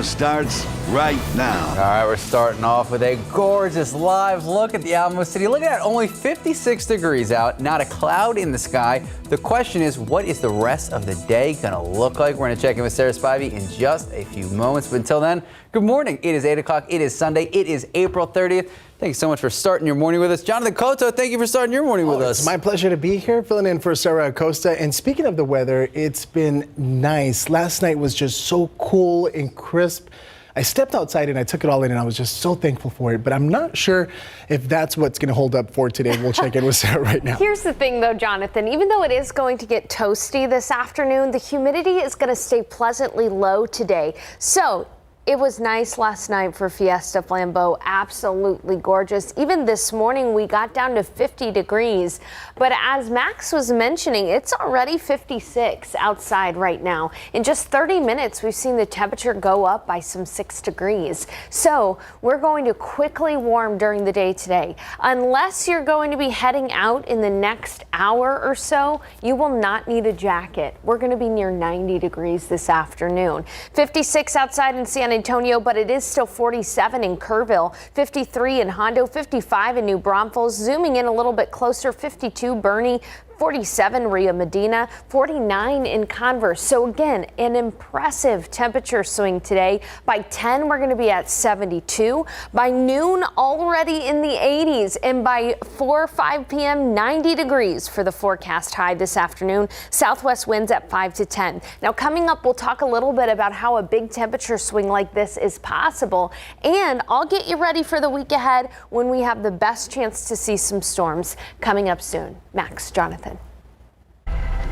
Starts right now. All right, we're starting off with a gorgeous live look at the Alamo City. Look at that, only 56 degrees out, not a cloud in the sky. The question is, what is the rest of the day going to look like? We're going to check in with Sarah Spivey in just a few moments. But until then, good morning. It is 8 o'clock. It is Sunday. It is April 30th. Thank you so much for starting your morning with us. Jonathan Cotto, thank you for starting your morning with us. It's my pleasure to be here, filling in for Sarah Acosta. And speaking of the weather, it's been nice. Last night was just so cool and crisp. I stepped outside and I took it all in, and I was just so thankful for it. But I'm not sure if that's what's going to hold up for today. We'll check in with Sarah right now. Here's the thing, though, Jonathan. Even though it is going to get toasty this afternoon, the humidity is going to stay pleasantly low today. So it was nice last night for Fiesta Flambeau. Absolutely gorgeous. Even this morning, we got down to 50 degrees. But as Max was mentioning, it's already 56 outside right now. In just 30 minutes, we've seen the temperature go up by some 6 degrees. So we're going to quickly warm during the day today. Unless you're going to be heading out in the next hour or so, you will not need a jacket. We're going to be near 90 degrees this afternoon. 56 outside in San Antonio, but it is still 47 in Kerrville, 53 in Hondo, 55 in New Braunfels, zooming in a little bit closer, 52 Bernie, 47 Rio Medina, 49 in Converse. So again, an impressive temperature swing today. By 10, we're going to be at 72. By noon, already in the 80s. And by 4 or 5 p.m., 90 degrees for the forecast high this afternoon. Southwest winds at 5 to 10. Now, coming up, we'll talk a little bit about how a big temperature swing like this is possible. And I'll get you ready for the week ahead when we have the best chance to see some storms coming up soon. Max, Jonathan.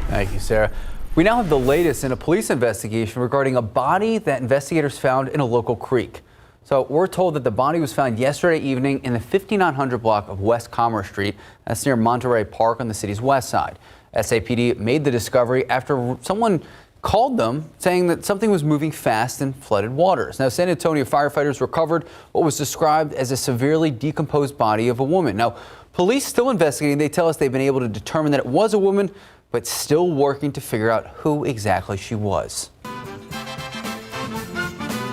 Thank you, Sarah. We now have the latest in a police investigation regarding a body that investigators found in a local creek. So we're told that the body was found yesterday evening in the 5900 block of West Commerce Street. That's near Monterey Park on the city's west side. SAPD made the discovery after someone called them saying that something was moving fast in flooded waters. Now, San Antonio firefighters recovered what was described as a severely decomposed body of a woman. Now, police still investigating. They tell us they've been able to determine that it was a woman, but still working to figure out who exactly she was.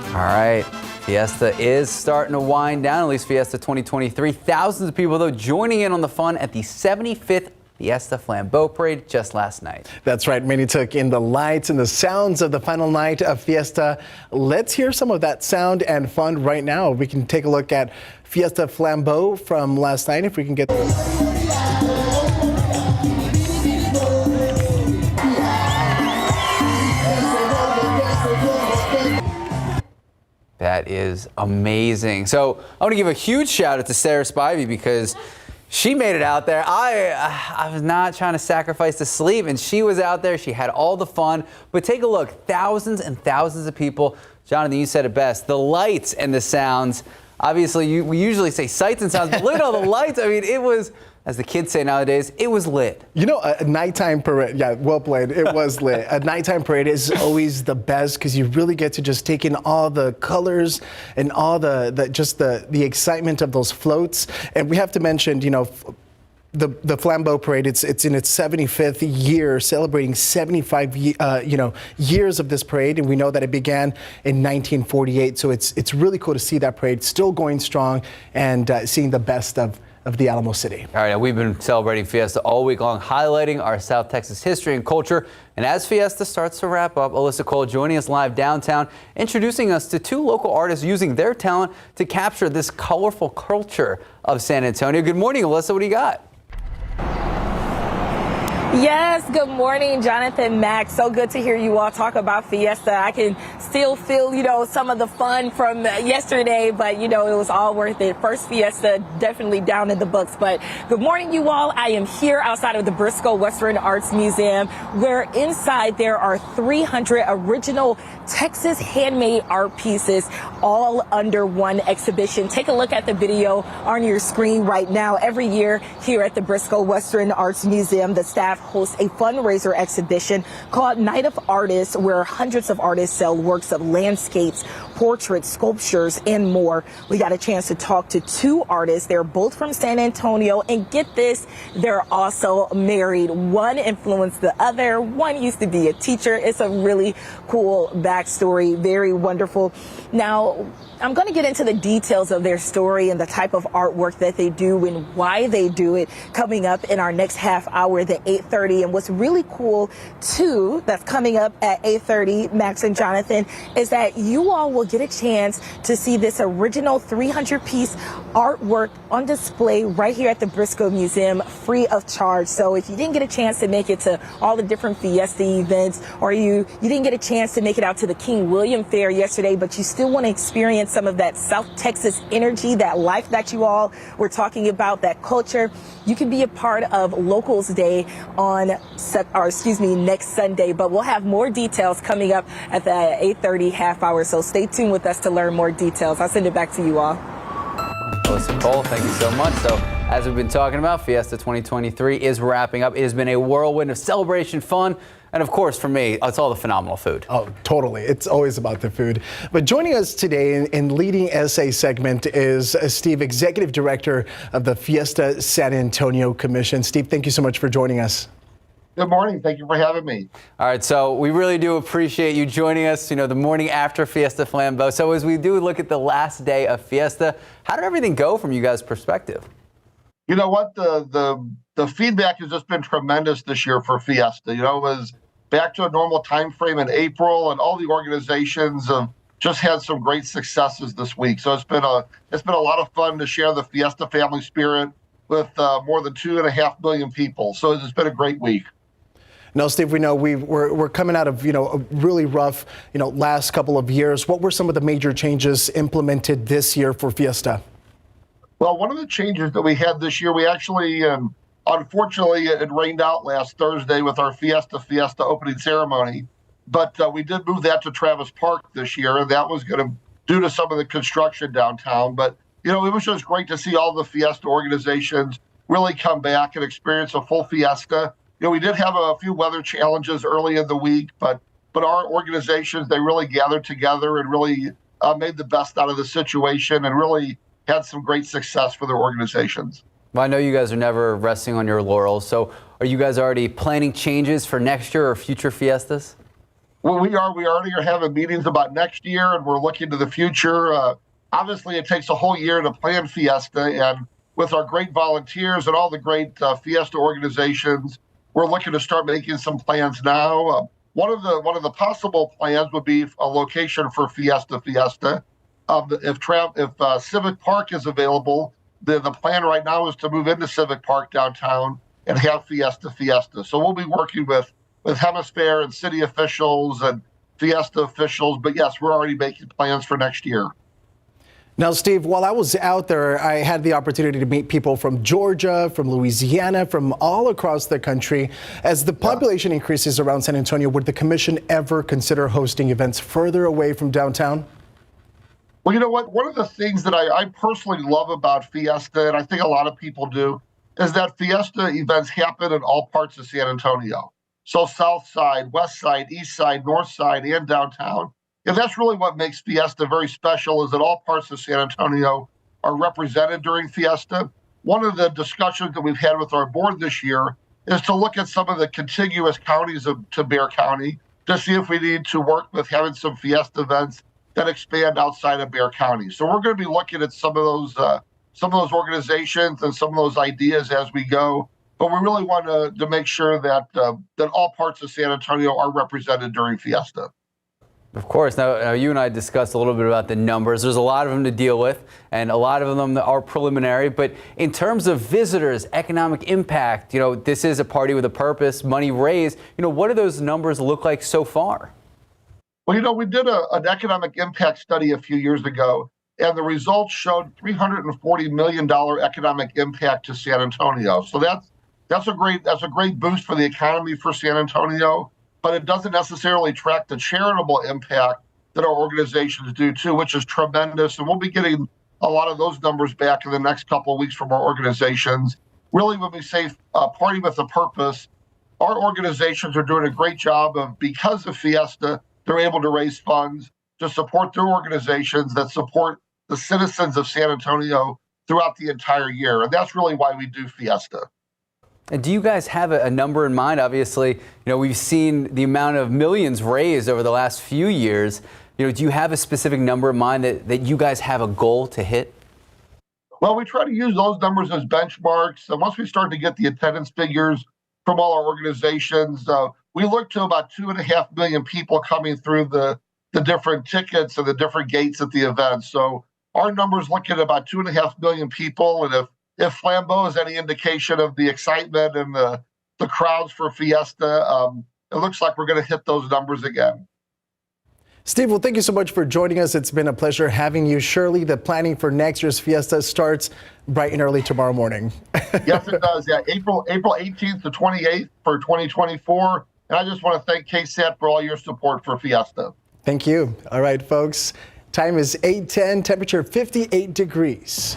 All right, Fiesta is starting to wind down, at least Fiesta 2023. Thousands of people, though, joining in on the fun at the 75th Fiesta Flambeau Parade just last night. That's right. Many took in the lights and the sounds of the final night of Fiesta. Let's hear some of that sound and fun right now. We can take a look at Fiesta Flambeau from last night, if we can get That is amazing. So I want to give a huge shout out to Sarah Spivey because she made it out there. I was not trying to sacrifice the sleep, and she was out there. She had all the fun. But take a look, thousands and thousands of people. Jonathan, you said it best. The lights and the sounds. Obviously, we usually say sights and sounds, but look at all the lights. I mean, it was, as the kids say nowadays, it was lit. You know, a nighttime parade, yeah, well played, it was lit. A nighttime parade is always the best because you really get to just take in all the colors and all the excitement of those floats. And we have to mention, you know, the Flambeau Parade, it's in its 75th year, celebrating 75 years of this parade, and we know that it began in 1948. So it's really cool to see that parade still going strong and seeing the best of the Alamo City. All right, we've been celebrating Fiesta all week long, highlighting our South Texas history and culture. And as Fiesta starts to wrap up, Alyssa Cole joining us live downtown, introducing us to two local artists using their talent to capture this colorful culture of San Antonio. Good morning, Alyssa. What do you got? Yes, good morning, Jonathan, Max. So good to hear you all talk about Fiesta. I can still feel, you know, some of the fun from yesterday, but, you know, it was all worth it. First Fiesta, definitely down in the books. But good morning, you all. I am here outside of the Briscoe Western Arts Museum, where inside there are 300 original Texas handmade art pieces, all under one exhibition. Take a look at the video on your screen right now. Every year here at the Briscoe Western Arts Museum, the staff hosts a fundraiser exhibition called Night of Artists, where hundreds of artists sell works of landscapes, portraits, sculptures, and more. We got a chance to talk to two artists. They're both from San Antonio, and get this, they're also married. One influenced the other. One used to be a teacher. It's a really cool backstory, very wonderful. Now, I'm going to get into the details of their story and the type of artwork that they do and why they do it coming up in our next half hour, the 8:30. And what's really cool, too, that's coming up at 8:30, Max and Jonathan, is that you all will get a chance to see this original 300-piece artwork on display right here at the Briscoe Museum, free of charge. So if you didn't get a chance to make it to all the different Fiesta events, or you didn't get a chance to make it out to the King William Fair yesterday, but you still want to experience some of that South Texas energy, that life that you all were talking about, that culture, you can be a part of Locals Day on, next Sunday. But we'll have more details coming up at the 8:30 half hour. So stay tuned with us to learn more details. I'll send it back to you all. Melissa Cole, thank you so much. So, as we've been talking about, Fiesta 2023 is wrapping up. It has been a whirlwind of celebration, fun, and of course, for me, it's all the phenomenal food. Oh, totally. It's always about the food. But joining us today in leading SA segment is Steve, Executive Director of the Fiesta San Antonio Commission. Steve, thank you so much for joining us. Good morning. Thank you for having me. All right, so we really do appreciate you joining us, the morning after Fiesta Flambeau. So as we do look at the last day of Fiesta, how did everything go from you guys' perspective? You know what? The feedback has just been tremendous this year for Fiesta. It was back to a normal time frame in April, and all the organizations have just had some great successes this week. So it's been a lot of fun to share the Fiesta family spirit with more than 2.5 million people. So it's been a great week. Now, Steve, we know we're coming out of a really rough last couple of years. What were some of the major changes implemented this year for Fiesta? Well, one of the changes that we had this year, we actually, unfortunately, it rained out last Thursday with our Fiesta opening ceremony, but we did move that to Travis Park this year, and that was going to due to some of the construction downtown. But it was just great to see all the Fiesta organizations really come back and experience a full Fiesta. We did have a few weather challenges early in the week, but our organizations, they really gathered together and really made the best out of the situation and really had some great success for their organizations. Well, I know you guys are never resting on your laurels. So are you guys already planning changes for next year or future Fiestas? Well, we already are having meetings about next year, and we're looking to the future. Obviously, it takes a whole year to plan Fiesta, and with our great volunteers and all the great Fiesta organizations, we're looking to start making some plans now. One of the possible plans would be a location for Fiesta. If Civic Park is available, the plan right now is to move into Civic Park downtown and have Fiesta. So we'll be working with Hemisphere and city officials and Fiesta officials. But yes, we're already making plans for next year. Now, Steve, while I was out there, I had the opportunity to meet people from Georgia, from Louisiana, from all across the country. As the population increases around San Antonio, would the commission ever consider hosting events further away from downtown? Well, you know what? One of the things that I personally love about Fiesta, and I think a lot of people do, is that Fiesta events happen in all parts of San Antonio. So South Side, West Side, East Side, North Side, and downtown. And that's really what makes Fiesta very special, is that all parts of San Antonio are represented during Fiesta. One of the discussions that we've had with our board this year is to look at some of the contiguous counties to Bexar County to see if we need to work with having some Fiesta events that expand outside of Bexar County. So we're going to be looking at some of those organizations and some of those ideas as we go. But we really want to make sure that all parts of San Antonio are represented during Fiesta. Of course. Now, you and I discussed a little bit about the numbers. There's a lot of them to deal with, and a lot of them are preliminary. But in terms of visitors, economic impact, this is a party with a purpose, money raised. What do those numbers look like so far? Well, we did an economic impact study a few years ago, and the results showed $340 million economic impact to San Antonio. So that's a great boost for the economy for San Antonio. But it doesn't necessarily track the charitable impact that our organizations do too, which is tremendous. And we'll be getting a lot of those numbers back in the next couple of weeks from our organizations. Really, when we say party with a purpose, our organizations are doing a great job of, because of Fiesta, they're able to raise funds to support their organizations that support the citizens of San Antonio throughout the entire year. And that's really why we do Fiesta. And do you guys have a number in mind? Obviously, we've seen the amount of millions raised over the last few years. Do you have a specific number in mind that you guys have a goal to hit? Well, we try to use those numbers as benchmarks. And once we start to get the attendance figures from all our organizations, we look to about 2.5 million people coming through the different tickets and the different gates at the event. So our numbers look at about 2.5 million people. And if Flambeau is any indication of the excitement and the crowds for Fiesta, it looks like we're going to hit those numbers again. Steve, well, thank you so much for joining us. It's been a pleasure having you. Surely the planning for next year's Fiesta starts bright and early tomorrow morning. Yes, it does. Yeah, April 18th to 28th for 2024. And I just want to thank KSAT for all your support for Fiesta. Thank you. All right, folks. Time is 8:10, temperature 58 degrees.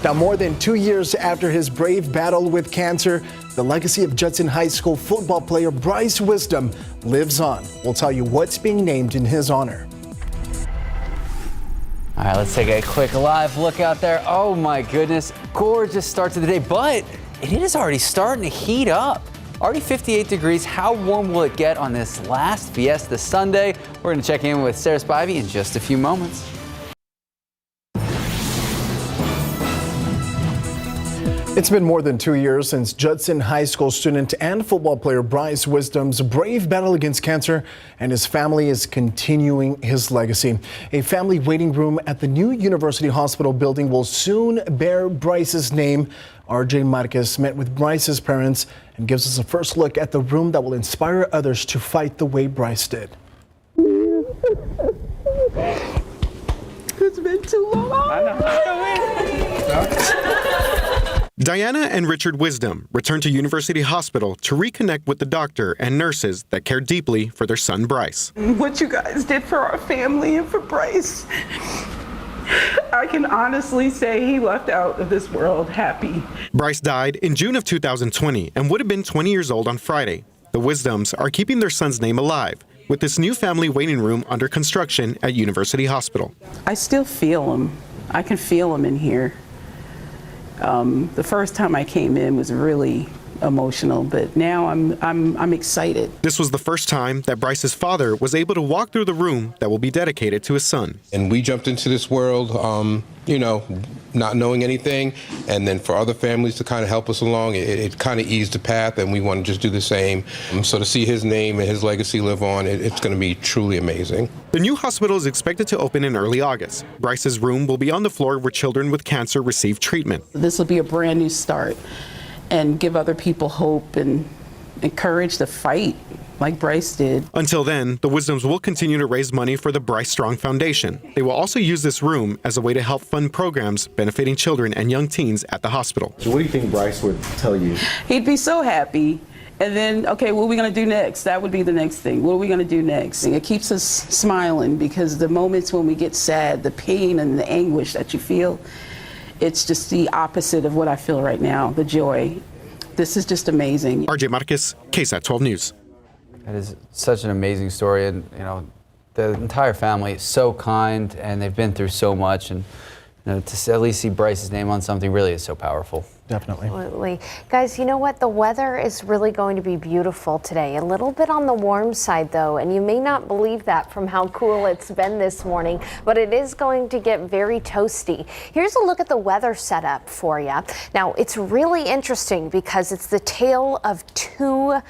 Now, more than 2 years after his brave battle with cancer, the legacy of Judson High School football player Bryce Wisdom lives on. We'll tell you what's being named in his honor. All right, let's take a quick live look out there. Oh my goodness, gorgeous start to the day, but it is already starting to heat up. Already 58 degrees. How warm will it get on this last Fiesta Sunday? We're going to check in with Sarah Spivey in just a few moments. It's been more than 2 years since Judson High School student and football player Bryce Wisdom's brave battle against cancer, and his family is continuing his legacy. A family waiting room at the new University Hospital building will soon bear Bryce's name. RJ Marquez met with Bryce's parents and gives us a first look at the room that will inspire others to fight the way Bryce did. It's been too long. Diana and Richard Wisdom returned to University Hospital to reconnect with the doctor and nurses that cared deeply for their son Bryce. What you guys did for our family and for Bryce, I can honestly say he left out of this world happy. Bryce died in June of 2020 and would have been 20 years old on Friday. The Wisdoms are keeping their son's name alive with this new family waiting room under construction at University Hospital. I still feel him. I can feel him in here. The first time I came in was really emotional, but now I'm excited. This was the first time that Bryce's father was able to walk through the room that will be dedicated to his son. And we jumped into this world, not knowing anything, and then for other families to kind of help us along, it kind of eased the path, and we want to just do the same. So to see his name and his legacy live on, it's going to be truly amazing. The new hospital is expected to open in early August. Bryce's room will be on the floor where children with cancer receive treatment. This will be a brand new start and give other people hope and encourage to fight like Bryce did. Until then, the Wisdoms will continue to raise money for the Bryce Strong Foundation. They will also use this room as a way to help fund programs benefiting children and young teens at the hospital. So what do you think Bryce would tell you? He'd be so happy. And then, okay, what are we going to do next? That would be the next thing. What are we going to do next? And it keeps us smiling, because the moments when we get sad, the pain and the anguish that you feel, it's just the opposite of what I feel right now, the joy. This is just amazing. RJ Marquez, KSAT 12 News. That is such an amazing story, and the entire family is so kind, and they've been through so much, and to at least see Bryce's name on something really is so powerful. Definitely. Absolutely. Guys, you know what? The weather is really going to be beautiful today. A little bit on the warm side, though, and you may not believe that from how cool it's been this morning, but it is going to get very toasty. Here's a look at the weather setup for you. Now, it's really interesting because it's the tale of two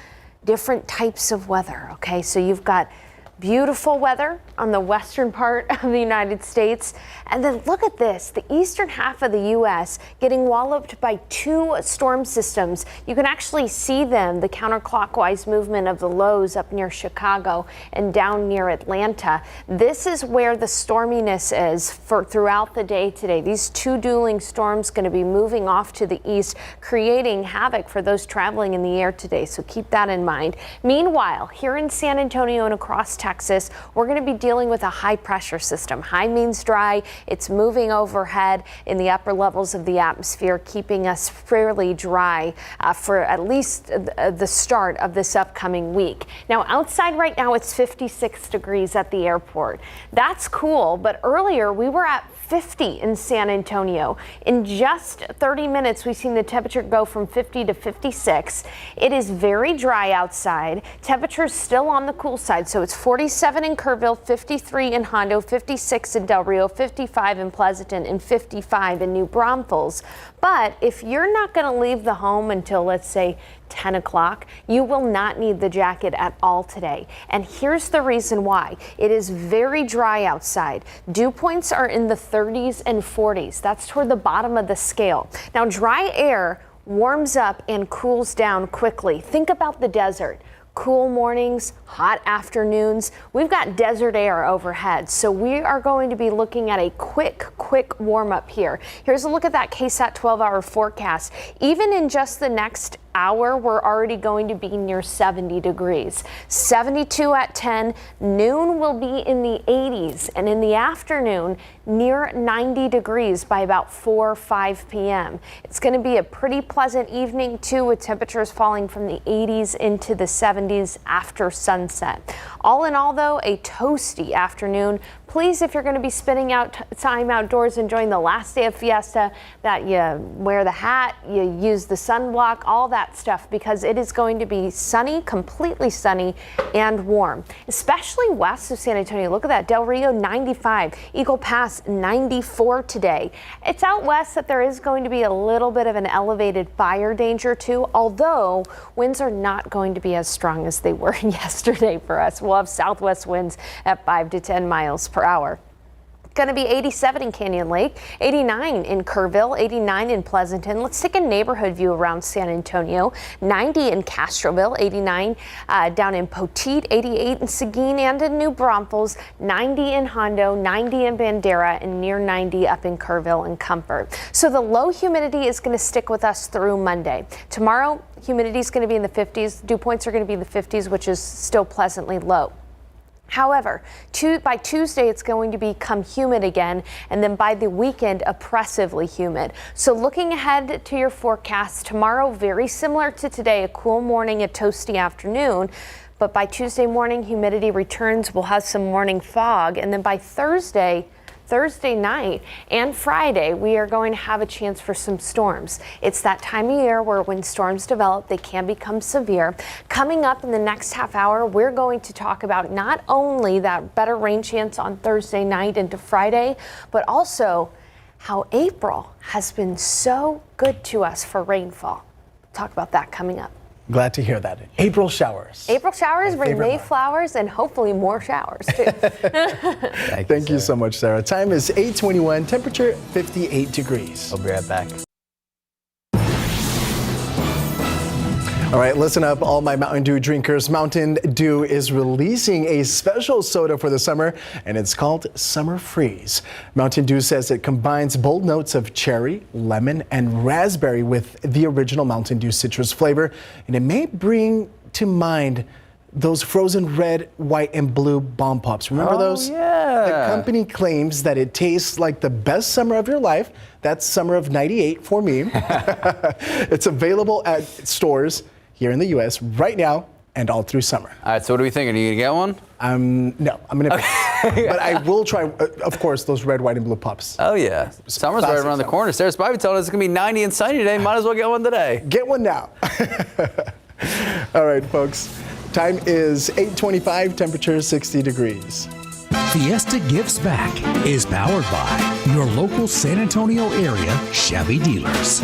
different types of weather, okay? So you've got beautiful weather on the western part of the United States. And then look at this, the eastern half of the U.S. getting walloped by two storm systems. You can actually see them, the counterclockwise movement of the lows up near Chicago and down near Atlanta. This is where the storminess is for throughout the day today. These two dueling storms going to be moving off to the east, creating havoc for those traveling in the air today. So keep that in mind. Meanwhile, here in San Antonio and across Texas, we're going to be dealing with a high pressure system. High means dry. It's moving overhead in the upper levels of the atmosphere, keeping us fairly dry for at least the start of this upcoming week. Now, outside right now, it's 56 degrees at the airport. That's cool, but earlier we were at 50 in San Antonio. In just 30 minutes, we've seen the temperature go from 50 to 56. It is very dry outside. Temperatures still on the cool side, so it's 47 in Kerrville, 53 in Hondo, 56 in Del Rio, 55 in Pleasanton, and 55 in New Braunfels. But if you're not going to leave the home until, let's say, 10 o'clock, you will not need the jacket at all today. And here's the reason why. It is very dry outside. Dew points are in the 30s and 40s. That's toward the bottom of the scale. Now, dry air warms up and cools down quickly. Think about the desert. Cool mornings, hot afternoons. We've got desert air overhead, so we are going to be looking at a quick warm up here. Here's a look at that KSAT 12-hour forecast. Even in just the next hour, we're already going to be near 70 degrees. 72 at 10, noon will be in the 80s, and in the afternoon, near 90 degrees by about 4 or 5 p.m. It's going to be a pretty pleasant evening, too, with temperatures falling from the 80s into the 70s after sunset. All in all, though, a toasty afternoon. Please, if you're going to be spending time outdoors enjoying the last day of Fiesta, that you wear the hat, you use the sunblock, all that stuff, because it is going to be sunny, completely sunny and warm, especially west of San Antonio. Look at that. Del Rio 95, Eagle Pass 94 today. It's out west that there is going to be a little bit of an elevated fire danger too, although winds are not going to be as strong as they were yesterday for us. We'll have southwest winds at 5 to 10 miles per hour. Going to be 87 in Canyon Lake, 89 in Kerrville, 89 in Pleasanton. Let's take a neighborhood view around San Antonio. 90 in Castroville, 89 down in Poteet, 88 in Seguin and in New Braunfels, 90 in Hondo, 90 in Bandera, and near 90 up in Kerrville and Comfort. So the low humidity is going to stick with us through Monday. Tomorrow, humidity is going to be in the 50s. Dew points are going to be in the 50s, which is still pleasantly low. However, by Tuesday, it's going to become humid again, and then by the weekend, oppressively humid. So looking ahead to your forecast, tomorrow, very similar to today, a cool morning, a toasty afternoon. But by Tuesday morning, humidity returns. We'll have some morning fog. And then by Thursday night and Friday, we are going to have a chance for some storms. It's that time of year where when storms develop, they can become severe. Coming up in the next half hour, we're going to talk about not only that better rain chance on Thursday night into Friday, but also how April has been so good to us for rainfall. Talk about that coming up. Glad to hear that. April showers. April showers bring May flowers and hopefully more showers too. Thank you so much, Sarah. Time is 8:21, temperature 58 degrees. I'll be right back. All right, listen up, all my Mountain Dew drinkers. Mountain Dew is releasing a special soda for the summer, and it's called Summer Freeze. Mountain Dew says it combines bold notes of cherry, lemon, and raspberry with the original Mountain Dew citrus flavor, and it may bring to mind those frozen red, white, and blue bomb pops. Remember those? Yeah. The company claims that it tastes like the best summer of your life. That's summer of '98 for me. It's available at stores here in the U.S. right now and all through summer. All right, so what are we thinking? Are you gonna get one? No, I'm gonna, but I will try, of course, those red, white, and blue pups. Oh yeah, summer's right around the corner. Sarah's Spivey told us it's gonna be 90 and sunny today. Might as well get one today. Get one now. All right, folks. Time is 8:25, temperature 60 degrees. Fiesta Gives Back is powered by your local San Antonio area Chevy dealers.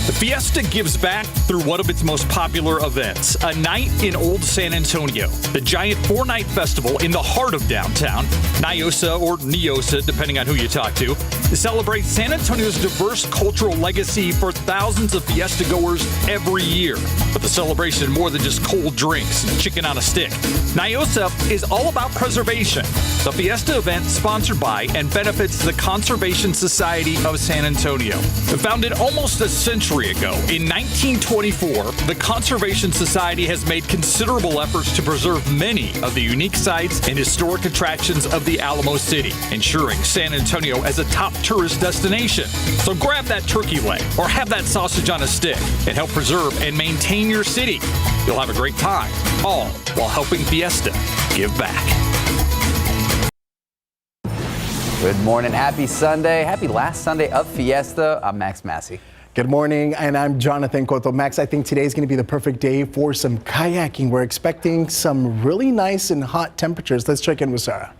The Fiesta gives back through one of its most popular events, a night in Old San Antonio, the giant 4-night festival in the heart of downtown, Niosa or Niosa, depending on who you talk to, celebrates San Antonio's diverse cultural legacy for thousands of Fiesta goers every year. But the celebration is more than just cold drinks and chicken on a stick. Niosa is all about preservation. The Fiesta event sponsored by and benefits the Conservation Society of San Antonio. Founded almost a century ago, in 1924, the Conservation Society has made considerable efforts to preserve many of the unique sites and historic attractions of the Alamo City, ensuring San Antonio as a top tourist destination. So grab that turkey leg or have that sausage on a stick and help preserve and maintain your city. You'll have a great time, all while helping Fiesta give back. Good morning. Happy Sunday. Happy last Sunday of Fiesta. I'm Max Massey. Good morning, and I'm Jonathan Cotto. Max, I think today's going to be the perfect day for some kayaking. We're expecting some really nice and hot temperatures. Let's check in with Sarah.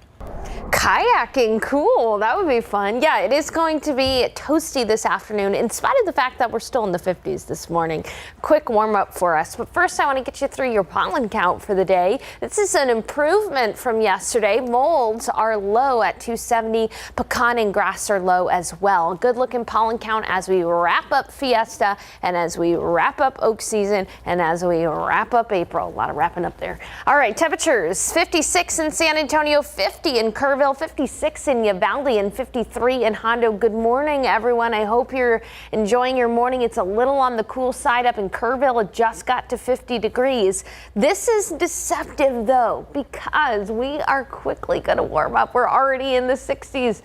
Kayaking, cool. That would be fun. Yeah, it is going to be toasty this afternoon, in spite of the fact that we're still in the 50s this morning. Quick warm up for us. But first, I want to get you through your pollen count for the day. This is an improvement from yesterday. Molds are low at 270. Pecan and grass are low as well. Good looking pollen count as we wrap up Fiesta and as we wrap up oak season and as we wrap up April. A lot of wrapping up there. All right, temperatures 56 in San Antonio, 50 in Kerrville, 56 in Uvalde, and 53 in Hondo. Good morning, everyone. I hope you're enjoying your morning. It's a little on the cool side up in Kerrville. It just got to 50 degrees. This is deceptive, though, because we are quickly going to warm up. We're already in the 60s.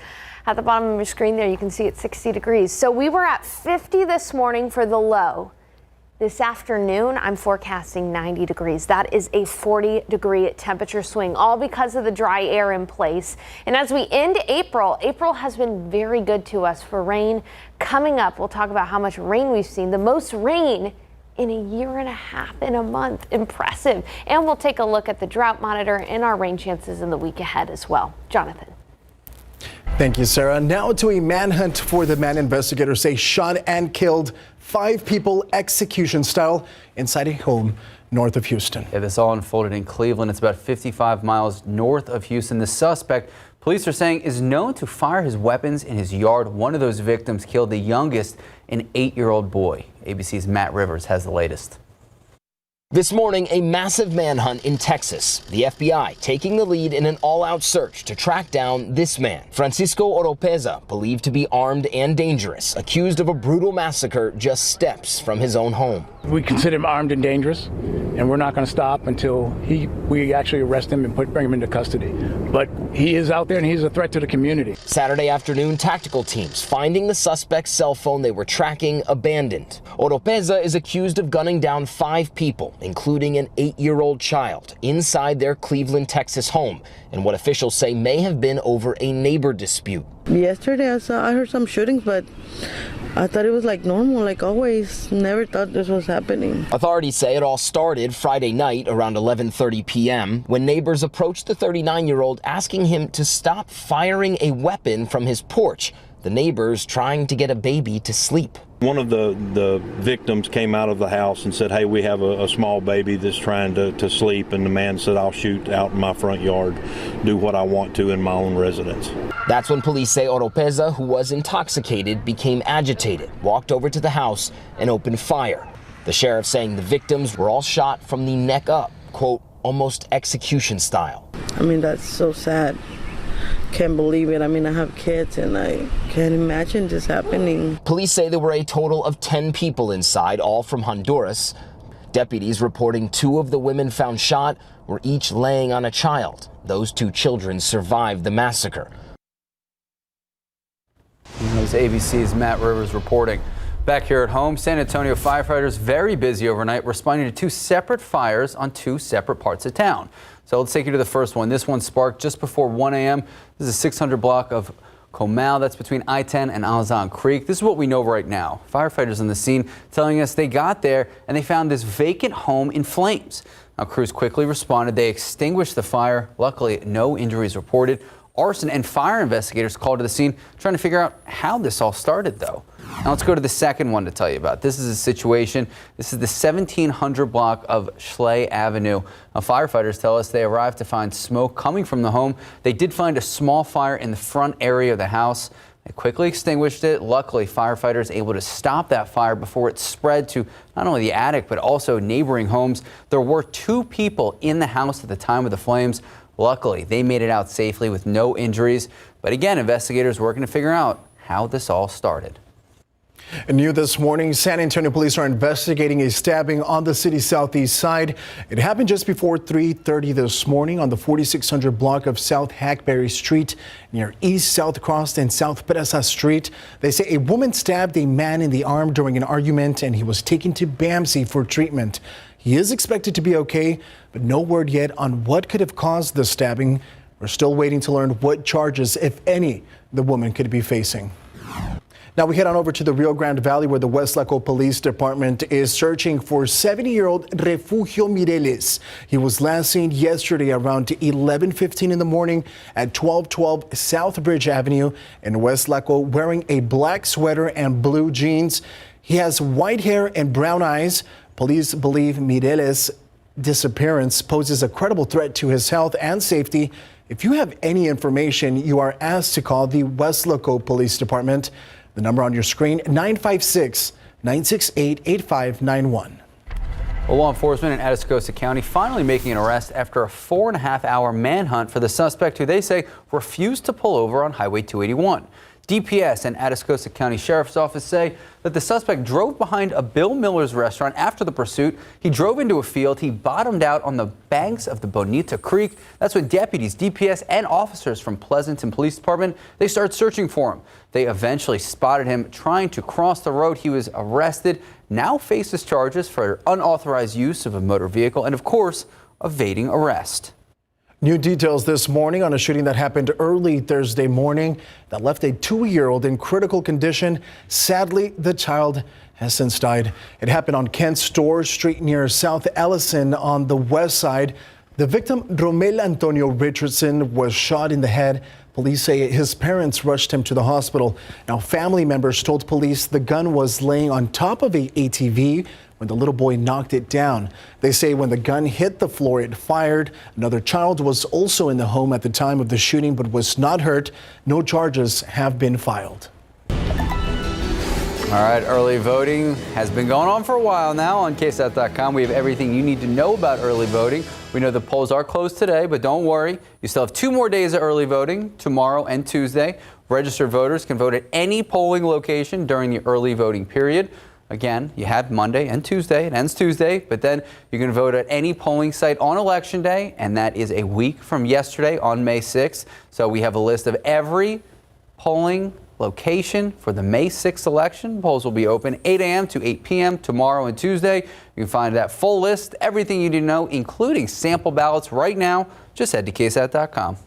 At the bottom of your screen there, you can see it's 60 degrees. So we were at 50 this morning for the low. This afternoon, I'm forecasting 90 degrees. That is a 40-degree temperature swing, all because of the dry air in place. And as we end April, April has been very good to us for rain. Coming up, we'll talk about how much rain we've seen. The most rain in a year and a half in a month. Impressive. And we'll take a look at the drought monitor and our rain chances in the week ahead as well. Jonathan. Thank you, Sarah. Now to a manhunt for the man investigators say shot and killed 5 people execution style inside a home north of Houston. Yeah, this all unfolded in Cleveland. It's about 55 miles north of Houston. The suspect, police are saying, is known to fire his weapons in his yard. One of those victims killed the youngest, an 8-year-old boy. ABC's Matt Rivers has the latest. This morning, a massive manhunt in Texas. The FBI taking the lead in an all-out search to track down this man, Francisco Oropeza, believed to be armed and dangerous, accused of a brutal massacre just steps from his own home. We consider him armed and dangerous, and we're not going to stop until we actually arrest him and bring him into custody. But he is out there, and he's a threat to the community. Saturday afternoon, tactical teams finding the suspect's cell phone they were tracking abandoned. Oropeza is accused of gunning down 5 people, including an 8-year-old child, inside their Cleveland, Texas home, and what officials say may have been over a neighbor dispute. Yesterday I heard some shootings, but I thought it was like normal, like always. Never thought this was happening. Authorities say it all started Friday night around 11:30 p.m. when neighbors approached the 39-year-old asking him to stop firing a weapon from his porch. The neighbors trying to get a baby to sleep. One of the victims came out of the house and said, hey, we have a small baby that's trying to sleep. And the man said, I'll shoot out in my front yard, do what I want to in my own residence. That's when police say Oropeza, who was intoxicated, became agitated, walked over to the house and opened fire. The sheriff saying the victims were all shot from the neck up, quote, almost execution style. I mean, that's so sad. Can't believe it. I mean, I have kids and I can't imagine this happening. Police say there were a total of 10 people inside, all from Honduras. Deputies reporting 2 of the women found shot were each laying on a child. Those 2 children survived the massacre. That was ABC's Matt Rivers reporting. Back here at home, San Antonio firefighters very busy overnight responding to 2 separate fires on 2 separate parts of town. So let's take you to the first one. This one sparked just before 1 a.m. This is a 600 block of Comal. That's between I-10 and Alazan Creek. This is what we know right now. Firefighters on the scene telling us they got there and they found this vacant home in flames. Now, crews quickly responded. They extinguished the fire. Luckily, no injuries reported. Arson and fire investigators called to the scene trying to figure out how this all started, though. Now let's go to the second one to tell you about. This is a situation. This is the 1700 block of Schley Avenue. Now, firefighters tell us they arrived to find smoke coming from the home. They did find a small fire in the front area of the house. They quickly extinguished it. Luckily, firefighters able to stop that fire before it spread to not only the attic, but also neighboring homes. There were 2 people in the house at the time of the flames. Luckily, they made it out safely with no injuries. But again, investigators working to figure out how this all started. New this morning, San Antonio police are investigating a stabbing on the city's southeast side. It happened just before 3:30 this morning on the 4600 block of South Hackberry Street near East South Cross and South Pereza Street. They say a woman stabbed a man in the arm during an argument and he was taken to BAMC for treatment. He is expected to be okay, but no word yet on what could have caused the stabbing. We're still waiting to learn what charges, if any, the woman could be facing. Now we head on over to the Rio Grande Valley, where the West Laco Police Department is searching for 70-year-old Refugio Mireles. He was last seen yesterday around 11:15 in the morning at 1212 South Bridge Avenue in West Laco, wearing a black sweater and blue jeans. He has white hair and brown eyes. Police believe Mireles' disappearance poses a credible threat to his health and safety. If you have any information, you are asked to call the West Laco Police Department. The number on your screen, 956-968-8591. Well, law enforcement in Atascosa County finally making an arrest after a 4.5-hour manhunt for the suspect who they say refused to pull over on Highway 281. DPS and Atascosa County Sheriff's Office say that the suspect drove behind a Bill Miller's restaurant after the pursuit. He drove into a field. He bottomed out on the banks of the Bonita Creek. That's when deputies, DPS, and officers from Pleasanton Police Department, they started searching for him. They eventually spotted him trying to cross the road. He was arrested, now faces charges for unauthorized use of a motor vehicle and, of course, evading arrest. New details this morning on a shooting that happened early Thursday morning that left a 2-year-old in critical condition. Sadly, the child has since died. It happened on Kent Store Street near South Ellison on the west side. The victim, Romel Antonio Richardson, was shot in the head. Police say his parents rushed him to the hospital. Now, family members told police the gun was laying on top of a ATV when the little boy knocked it down. They say when the gun hit the floor, it fired. Another child was also in the home at the time of the shooting but was not hurt. No charges have been filed. All right, early voting has been going on for a while now. On KSAT.com, we have everything you need to know about early voting. We know the polls are closed today, but don't worry. You still have 2 more days of early voting, tomorrow and Tuesday. Registered voters can vote at any polling location during the early voting period. Again, you have Monday and Tuesday. It ends Tuesday, but then you can vote at any polling site on Election Day, and that is a week from yesterday on May 6th. So we have a list of every polling location for the May 6th election. Polls will be open 8 a.m. to 8 p.m. tomorrow and Tuesday. You can find that full list, everything you need to know, including sample ballots right now. Just head to KSAT.com.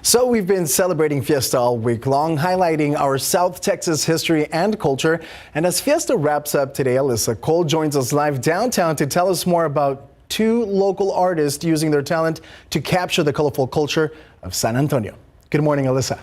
So we've been celebrating Fiesta all week long, highlighting our South Texas history and culture. And as Fiesta wraps up today, Alyssa Cole joins us live downtown to tell us more about 2 local artists using their talent to capture the colorful culture of San Antonio. Good morning, Alyssa.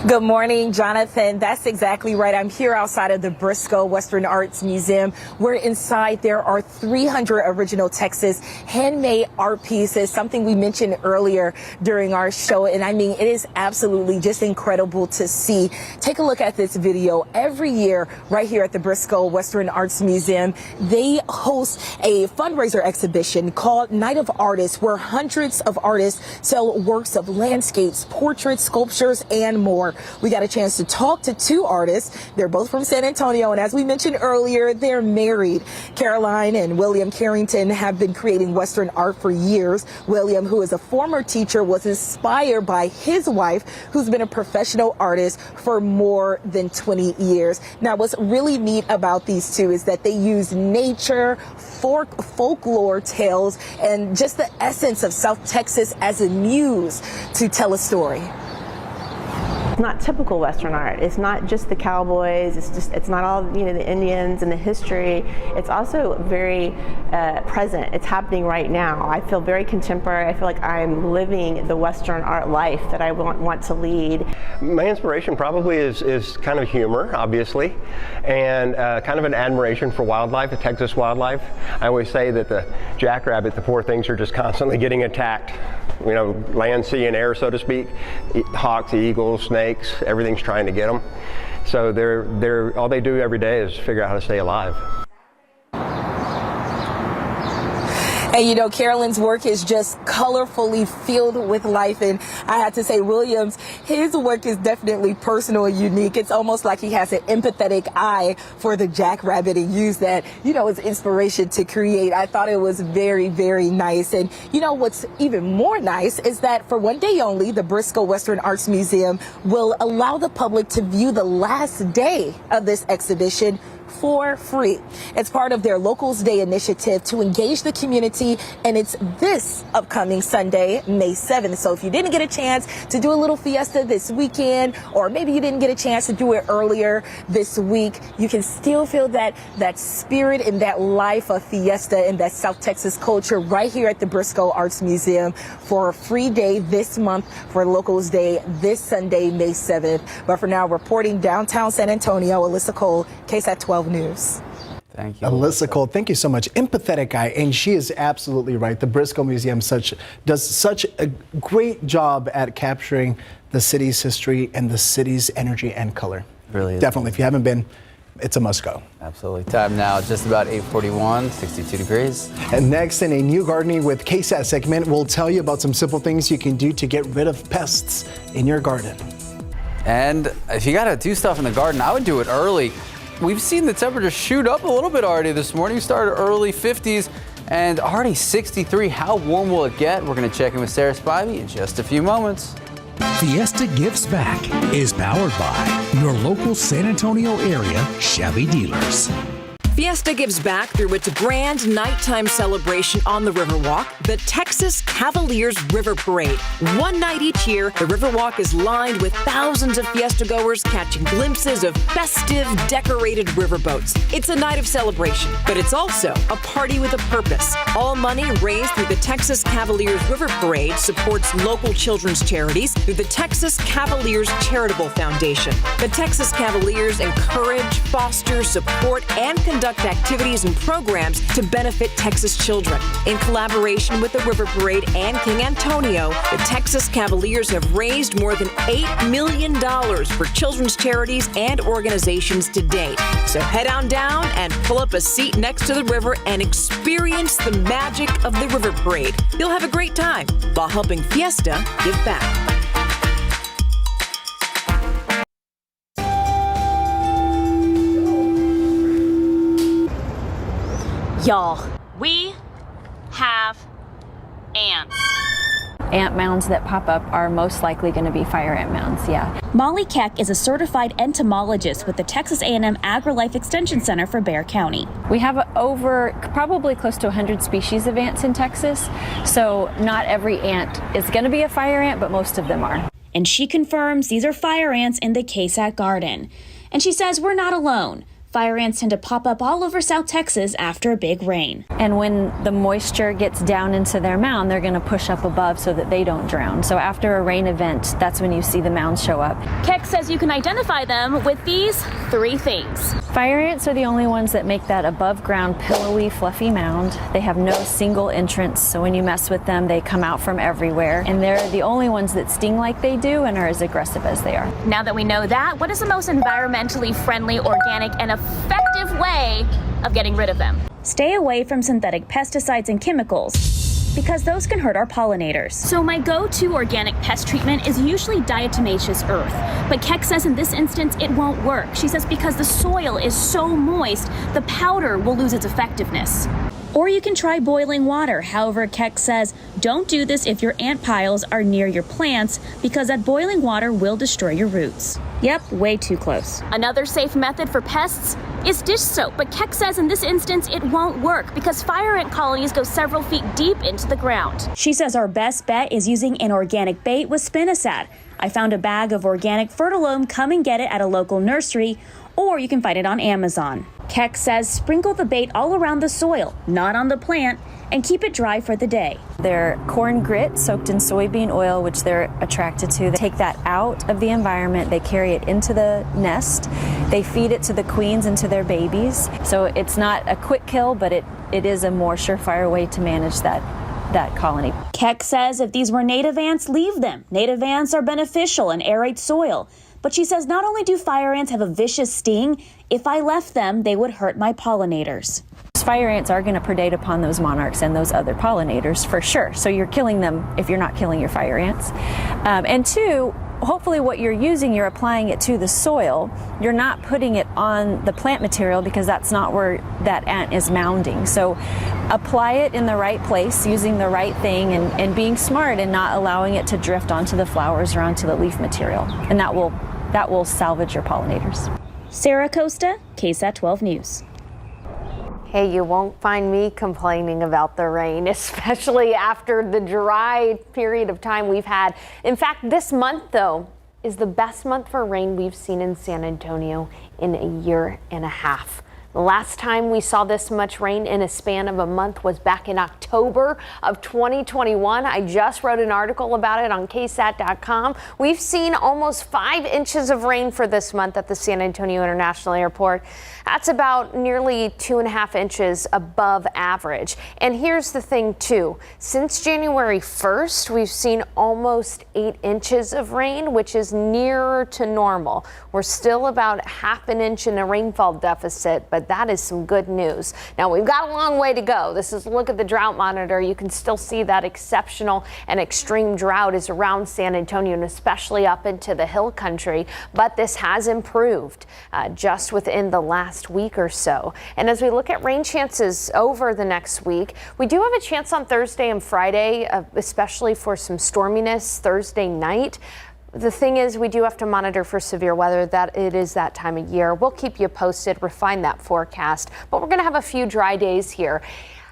Good morning, Jonathan. That's exactly right. I'm here outside of the Briscoe Western Arts Museum, where inside there are 300 original Texas handmade art pieces, something we mentioned earlier during our show. And I mean, it is absolutely just incredible to see. Take a look at this video. Every year, right here at the Briscoe Western Arts Museum, they host a fundraiser exhibition called Night of Artists, where hundreds of artists sell works of landscapes, portraits, sculptures, and more. We got a chance to talk to 2 artists. They're both from San Antonio, and as we mentioned earlier, they're married. Caroline and William Carrington have been creating Western art for years. William, who is a former teacher, was inspired by his wife, who's been a professional artist for more than 20 years. Now, what's really neat about these 2 is that they use nature, folklore tales, and just the essence of South Texas as a muse to tell a story. It's not typical Western art. It's not just the cowboys. It's not all the Indians and the history. It's also very present. It's happening right now. I feel very contemporary. I feel like I'm living the Western art life that I want to lead. My inspiration probably is kind of humor, obviously, and kind of an admiration for wildlife, the Texas wildlife. I always say that the jackrabbit, the poor things, are just constantly getting attacked. Land, sea, and air, so to speak. Hawks, eagles, snakes, everything's trying to get them. So they're all they do every day is figure out how to stay alive. And Carolyn's work is just colorfully filled with life. And I have to say, Williams, his work is definitely personal and unique. It's almost like he has an empathetic eye for the jackrabbit and used that, as inspiration to create. I thought it was very, very nice. And what's even more nice is that for one day only, the Briscoe Western Arts Museum will allow the public to view the last day of this exhibition for free. It's part of their Locals Day initiative to engage the community, and it's this upcoming Sunday, May 7th. So if you didn't get a chance to do a little fiesta this weekend, or maybe you didn't get a chance to do it earlier this week, you can still feel that spirit and that life of fiesta and that South Texas culture right here at the Briscoe Arts Museum for a free day this month for Locals Day this Sunday, May 7th. But for now, reporting downtown San Antonio, Alyssa Cole, KSAT 12 News. Thank you, Alyssa Cole. Thank you so much. Empathetic guy, and she is absolutely right. The Briscoe Museum does such a great job at capturing the city's history and the city's energy and color. Really is. Definitely, if you haven't been, it's a must go. Absolutely. Time now, just about 8:41, 62 degrees. And next, in a new Gardening with KSAT segment, we'll tell you about some simple things you can do to get rid of pests in your garden. And if you got to do stuff in the garden, I would do it early. We've seen the temperature shoot up a little bit already this morning. Started early 50s and already 63. How warm will it get? We're going to check in with Sarah Spivey in just a few moments. Fiesta Gives Back is powered by your local San Antonio area Chevy dealers. Fiesta gives back through its grand nighttime celebration on the Riverwalk, the Texas Cavaliers River Parade. One night each year, the Riverwalk is lined with thousands of Fiesta goers catching glimpses of festive, decorated riverboats. It's a night of celebration, but it's also a party with a purpose. All money raised through the Texas Cavaliers River Parade supports local children's charities through the Texas Cavaliers Charitable Foundation. The Texas Cavaliers encourage, foster, support, and conduct activities and programs to benefit Texas children. In collaboration with the River Parade and King Antonio, the Texas Cavaliers have raised more than $8 million for children's charities and organizations to date. So head on down and pull up a seat next to the river and experience the magic of the River Parade. You'll have a great time while helping Fiesta give back. Y'all, we have ants. Ant mounds that pop up are most likely going to be fire ant mounds, yeah. Molly Keck is a certified entomologist with the Texas A&M AgriLife Extension Center for Bexar County. We have probably close to 100 species of ants in Texas, so not every ant is going to be a fire ant, but most of them are. And she confirms these are fire ants in the KSAT garden. And she says we're not alone. Fire ants tend to pop up all over South Texas after a big rain. And when the moisture gets down into their mound, they're going to push up above so that they don't drown. So after a rain event, that's when you see the mounds show up. Keck says you can identify them with these 3 things. Fire ants are the only ones that make that above ground, pillowy, fluffy mound. They have no single entrance, so when you mess with them, they come out from everywhere. And they're the only ones that sting like they do and are as aggressive as they are. Now that we know that, what is the most environmentally friendly, organic, and effective way of getting rid of them? Stay away from synthetic pesticides and chemicals, because those can hurt our pollinators. So my go-to organic pest treatment is usually diatomaceous earth, but Keck says in this instance it won't work. She says because the soil is so moist, the powder will lose its effectiveness. Or you can try boiling water. However, Keck says don't do this if your ant piles are near your plants, because that boiling water will destroy your roots. Yep, way too close. Another safe method for pests is dish soap, but Keck says in this instance it won't work because fire ant colonies go several feet deep into the ground. She says our best bet is using an organic bait with spinosad. I found a bag of organic fertilome. Come and get it at a local nursery, or you can find it on Amazon. Keck says sprinkle the bait all around the soil, not on the plant, and keep it dry for the day. They're corn grit soaked in soybean oil, which they're attracted to. They take that out of the environment. They carry it into the nest. They feed it to the queens and to their babies. So it's not a quick kill, but it is a more surefire way to manage that colony. Keck says if these were native ants, leave them. Native ants are beneficial and aerate soil. But she says not only do fire ants have a vicious sting, if I left them, they would hurt my pollinators. Fire ants are going to predate upon those monarchs and those other pollinators for sure. So you're killing them if you're not killing your fire ants. And two, hopefully what you're using, you're applying it to the soil. You're not putting it on the plant material because that's not where that ant is mounding. So apply it in the right place, using the right thing, and being smart and not allowing it to drift onto the flowers or onto the leaf material. And that will salvage your pollinators. Sarah Costa, KSAT 12 News. Hey, you won't find me complaining about the rain, especially after the dry period of time we've had. In fact, this month, though, is the best month for rain we've seen in San Antonio in a year and a half. The last time we saw this much rain in a span of a month was back in October of 2021. I just wrote an article about it on KSAT.com. We've seen almost 5 inches of rain for this month at the San Antonio International Airport. That's about nearly 2.5 inches above average. And here's the thing, too. Since January 1st, we've seen almost 8 inches of rain, which is nearer to normal. We're still about 1/2 inch in a rainfall deficit, but that is some good news. Now, we've got a long way to go. This is a look at the drought monitor. You can still see that exceptional and extreme drought is around San Antonio and especially up into the hill country. But this has improved just within the last week or so. And as we look at rain chances over the next week, we do have a chance on Thursday and Friday, especially for some storminess Thursday night. The thing is, we do have to monitor for severe weather. That it is that time of year. We'll keep you posted, refine that forecast, but we're going to have a few dry days here.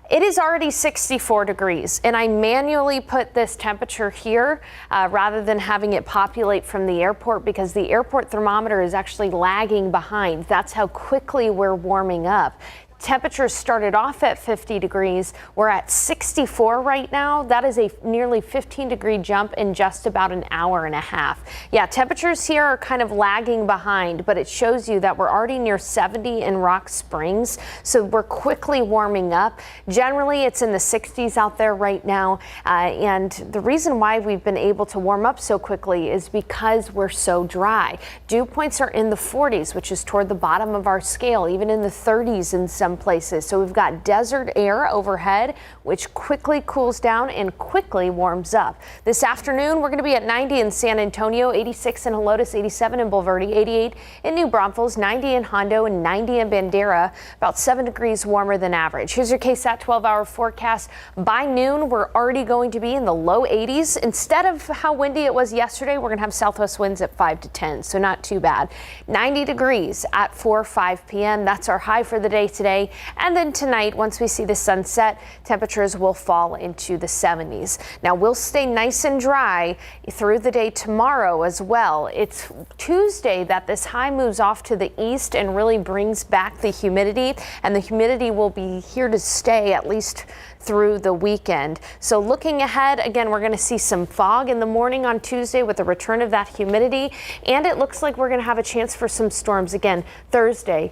It is already 64 degrees, and I manually put this temperature here rather than having it populate from the airport because the airport thermometer is actually lagging behind. That's how quickly we're warming up. Temperatures started off at 50 degrees. We're at 64 right now. That is a nearly 15-degree jump in just about an hour and a half. Yeah, temperatures here are kind of lagging behind, but it shows you that we're already near 70 in Rock Springs, so we're quickly warming up. Generally, it's in the 60s out there right now, and the reason why we've been able to warm up so quickly is because we're so dry. Dew points are in the 40s, which is toward the bottom of our scale, even in the 30s in some places. So we've got desert air overhead, which quickly cools down and quickly warms up. This afternoon, we're going to be at 90 in San Antonio, 86 in Helotes, 87 in Bulverde, 88 in New Braunfels, 90 in Hondo, and 90 in Bandera, about 7 degrees warmer than average. Here's your KSAT 12-hour forecast. By noon, we're already going to be in the low 80s. Instead of how windy it was yesterday, we're going to have southwest winds at 5 to 10, so not too bad. 90 degrees at 4 or 5 p.m. That's our high for the day today. And then tonight, once we see the sunset, temperatures will fall into the 70s. Now, we'll stay nice and dry through the day tomorrow as well. It's Tuesday that this high moves off to the east and really brings back the humidity, and the humidity will be here to stay at least through the weekend. So looking ahead, again, we're going to see some fog in the morning on Tuesday with the return of that humidity, and it looks like we're going to have a chance for some storms again Thursday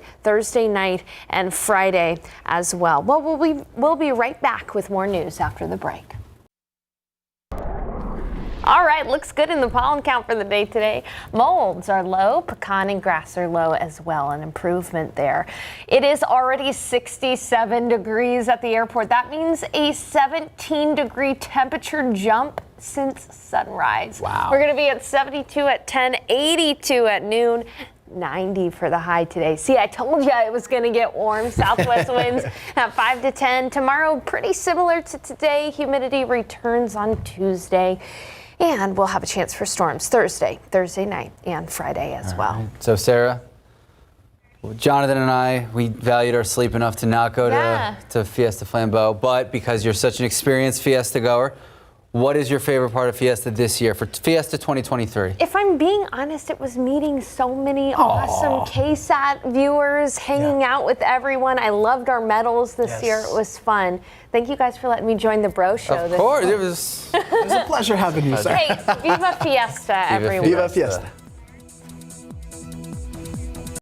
night, and Friday as well. Well, we'll be right back with more news after the break. All right, looks good in the pollen count for the day today. Molds are low, pecan and grass are low as well, an improvement there. It is already 67 degrees at the airport. That means a 17-degree temperature jump since sunrise. Wow. We're going to be at 72 at 10, 82 at noon. 90 for the high today. See, I told you it was going to get warm. Southwest winds at 5 to 10. Tomorrow, pretty similar to today. Humidity returns on Tuesday. And we'll have a chance for storms Thursday night, and Friday as well. Right. So, Sarah, Jonathan and I, we valued our sleep enough to not go to Fiesta Flambeau. But because you're such an experienced Fiesta goer, what is your favorite part of Fiesta this year for Fiesta 2023? If I'm being honest, it was meeting so many awesome KSAT viewers, hanging out with everyone. I loved our medals this year. It was fun. Thank you guys for letting me join the Bro Show. Of course, it was a pleasure having you, sir. Hey, Viva Fiesta, everyone. Viva Fiesta.